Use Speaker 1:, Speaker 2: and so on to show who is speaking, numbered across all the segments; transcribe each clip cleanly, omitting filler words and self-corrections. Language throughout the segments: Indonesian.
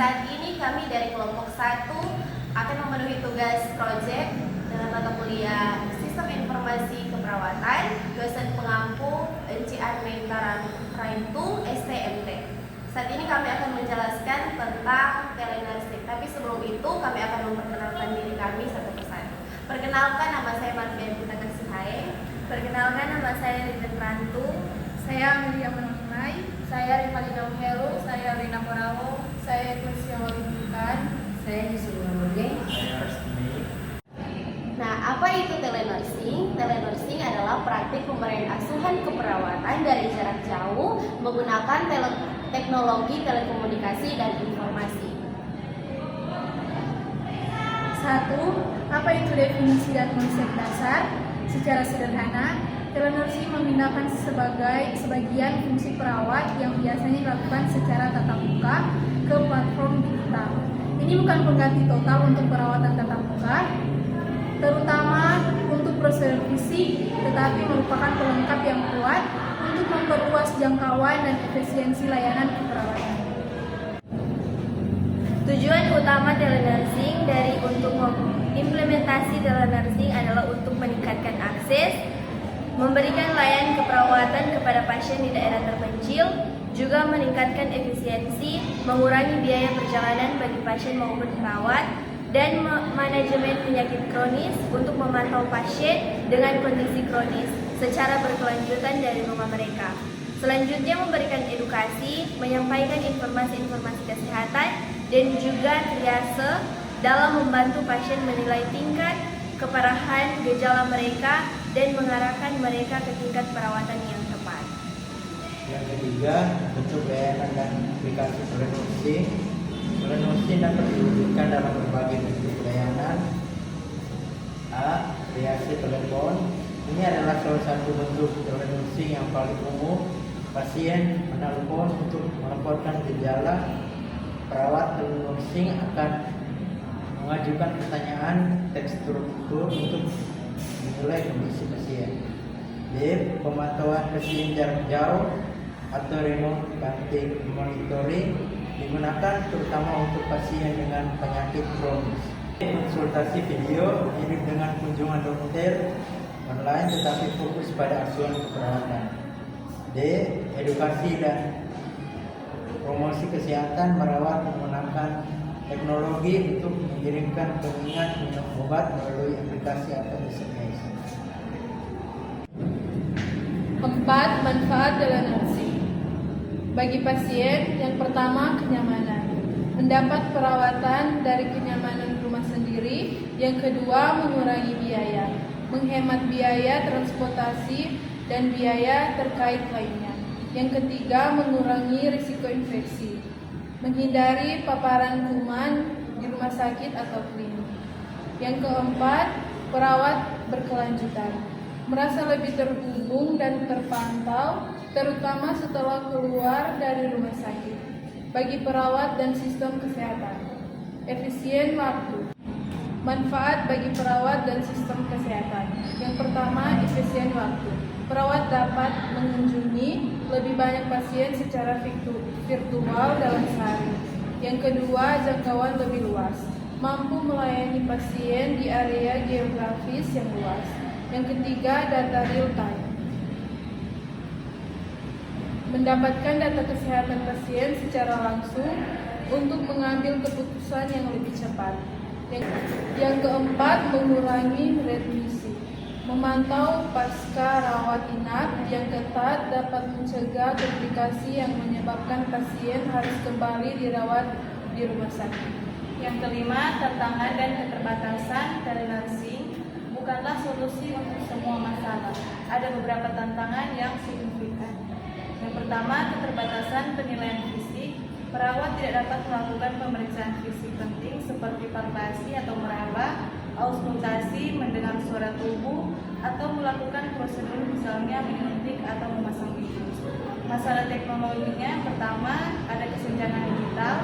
Speaker 1: Saat ini kami dari kelompok 1 akan memenuhi tugas proyek dalam mata kuliah Sistem Informasi Keperawatan, dosen pengampu NCR Raintung STMT. Saat ini kami akan menjelaskan tentang telenursing, tapi sebelum itu kami akan memperkenalkan diri kami satu persatu. Perkenalkan, nama saya Marfian Pita Kasihai.
Speaker 2: Perkenalkan, nama saya Rizal Rantung.
Speaker 3: Saya Amelia Menonai.
Speaker 2: Saya Rivalina Heru.
Speaker 3: Saya Rina Porawo. Saya Ecclesia Walimbukan.
Speaker 2: Saya Yusuf Nurul.
Speaker 1: Nah, apa itu telenursing? Telenursing adalah praktik pemberian asuhan keperawatan dari jarak jauh menggunakan teknologi telekomunikasi dan informasi.
Speaker 3: 1. Apa itu definisi dan konsep dasar? Secara sederhana, telenursing memindahkan sebagian fungsi perawat yang biasanya dilakukan secara tatap muka ke platform digital. Ini bukan pengganti total untuk perawatan tatap muka, terutama untuk prosedur fisik, tetapi merupakan pelengkap yang kuat untuk memperluas jangkauan dan efisiensi layanan keperawatan.
Speaker 2: Tujuan utama telenursing untuk mengimplementasi telenursing adalah untuk meningkatkan akses, memberikan layanan keperawatan kepada pasien di daerah terpencil, juga meningkatkan efisiensi, mengurangi biaya perjalanan bagi pasien maupun perawat, dan manajemen penyakit kronis untuk memantau pasien dengan kondisi kronis secara berkelanjutan dari rumah mereka. Selanjutnya memberikan edukasi, menyampaikan informasi-informasi kesehatan, dan juga triase dalam membantu pasien menilai tingkat keparahan gejala mereka dan mengarahkan mereka ke tingkat perawatan yang tepat.
Speaker 4: Yang ketiga, bentuk layanan dan aplikasi telenursing. Telenursing dapat diwujudkan dalam berbagai bentuk layanan. A. Triase telepon. Ini adalah salah satu bentuk telenursing yang paling umum. Pasien menelpon untuk melaporkan gejala. Perawat telenursing akan mengajukan pertanyaan terstruktur untuk menilai kondisi pasien. B. Pemantauan pasien jarak jauh atau remote monitoring digunakan terutama untuk pasien dengan penyakit kronis. Konsultasi video mirip dengan kunjungan dokter online tetapi fokus pada asuhan keperawatan. D. Edukasi dan promosi kesehatan, merawat menggunakan teknologi untuk mengirimkan pengingat minum obat melalui aplikasi atau SMS.
Speaker 3: 4. Manfaat telenursing bagi pasien. Yang pertama, kenyamanan. Mendapat perawatan dari kenyamanan rumah sendiri. Yang kedua, mengurangi biaya, menghemat biaya transportasi dan biaya terkait lainnya. Yang ketiga, mengurangi risiko infeksi, menghindari paparan kuman di rumah sakit atau klinik. Yang keempat, perawat berkelanjutan, merasa lebih terhubung dan terpantau, terutama setelah keluar dari rumah sakit. Bagi perawat dan sistem kesehatan, efisien waktu. Manfaat bagi perawat dan sistem kesehatan. Yang pertama, efisien waktu. Perawat dapat mengunjungi lebih banyak pasien secara virtual dalam sehari. Yang kedua, jangkauan lebih luas, mampu melayani pasien di area geografis yang luas. Yang ketiga, data real time, mendapatkan data kesehatan pasien secara langsung untuk mengambil keputusan yang lebih cepat. Yang keempat, mengurangi readmisi, memantau pasca rawat inap yang ketat dapat mencegah komplikasi yang menyebabkan pasien harus kembali dirawat di rumah sakit.
Speaker 5: Yang kelima, tantangan dan keterbatasan telenursing bukanlah solusi untuk semua masalah. Ada beberapa tantangan yang signifikan. Yang pertama, keterbatasan penilaian fisik. Perawat tidak dapat melakukan pemeriksaan fisik penting seperti palpasi atau meraba, auskultasi, mendengar suara tubuh, atau melakukan prosedur misalnya menyuntik atau memasang biju. Masalah teknologinya, pertama, ada kesenjangan digital.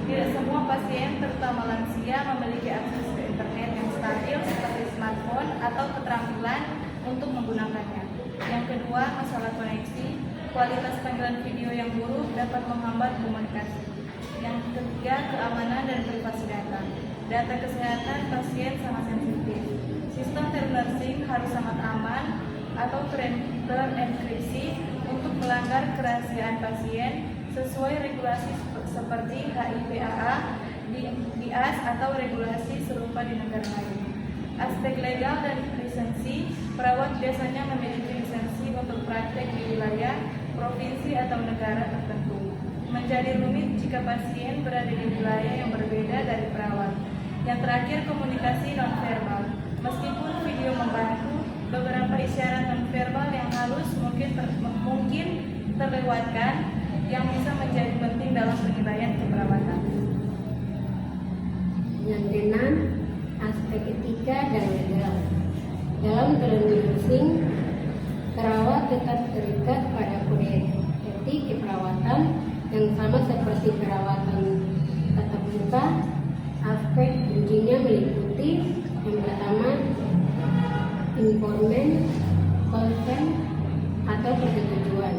Speaker 5: Tidak semua pasien, terutama lansia, memiliki akses ke internet yang stabil seperti smartphone atau keterampilan untuk menggunakannya. Yang kedua, masalah koneksi. Kualitas panggilan video yang buruk dapat menghambat komunikasi. Yang ketiga, keamanan dan privasi data. Data kesehatan pasien sangat sensitif. Sistem telenursing harus sangat aman atau terenkripsi untuk melanggar kerahasiaan pasien sesuai regulasi seperti HIPAA, DIAS atau regulasi serupa di negara lain. Aspek legal dan lisensi, perawat biasanya memiliki lisensi untuk praktek di wilayah, provinsi atau negara tertentu. Menjadi rumit jika pasien berada di wilayah yang berbeda dari perawat. Yang terakhir, komunikasi nonverbal. Meskipun video membantu, beberapa isyarat nonverbal yang halus mungkin terlewatkan yang bisa menjadi penting dalam penilaian keperawatan.
Speaker 6: Yang keenam, aspek etika dan legal. Dalam telenursing, perawat tetap terikat pada kode etik keperawatan yang sama seperti perawatan tatap muka. Aspek kuncinya meliputi yang pertama, informan, consent atau persetujuan.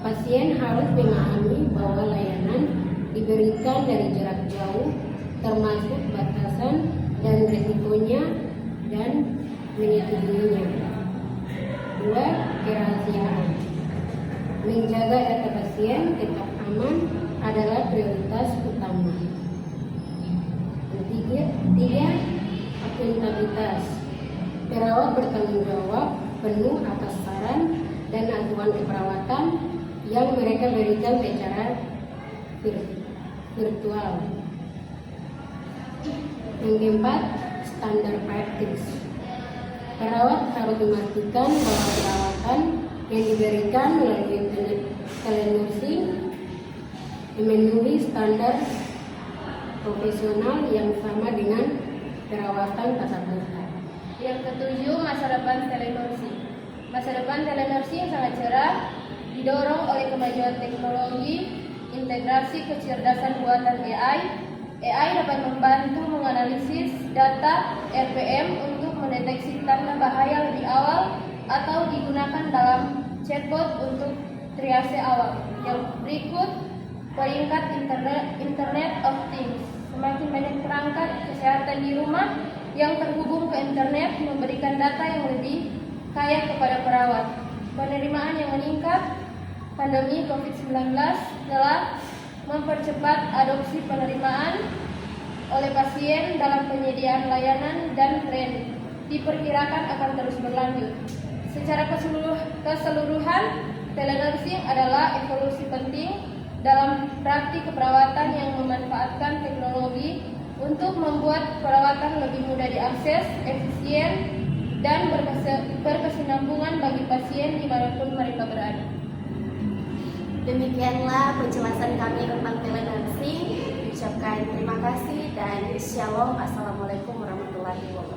Speaker 6: Pasien harus memahami bahwa layanan diberikan dari jarak jauh, termasuk batasan dan risikonya, dan menyetujuinya. 2. Kerahasiaan. Menjaga data pasien tetap aman adalah prioritas utama. 3. Akuntabilitas. Perawat bertanggung jawab penuh atas saran dan aduan keperawatan yang mereka berikan secara virtual. Yang keempat, standar praktis. Perawat harus memastikan bahwa perawatan yang diberikan melalui telenursing memenuhi standar profesional yang sama dengan perawatan tatap muka.
Speaker 2: Yang ketujuh, masa depan telenursing. Masa depan telenursing sangat cerah, didorong oleh kemajuan teknologi, integrasi kecerdasan buatan AI. AI dapat membantu menganalisis data RPM untuk mendeteksi tanda bahaya lebih awal atau digunakan dalam chatbot untuk triase awal. Yang berikut, peringkat Internet of Things. Semakin banyak perangkat kesehatan di rumah yang terhubung ke internet memberikan data yang lebih kaya kepada perawat. Penerimaan yang meningkat, pandemi COVID-19 telah mempercepat adopsi penerimaan oleh pasien dalam penyediaan layanan dan tren diperkirakan akan terus berlanjut. Secara keseluruhan, telenursing adalah evolusi penting dalam praktik keperawatan yang memanfaatkan teknologi untuk membuat perawatan lebih mudah diakses, efisien, dan berkesinambungan bagi pasien dimanapun mereka berada.
Speaker 1: Demikianlah penjelasan kami tentang telenursing. Ucapkan terima kasih dan shalom. Assalamualaikum warahmatullahi wabarakatuh.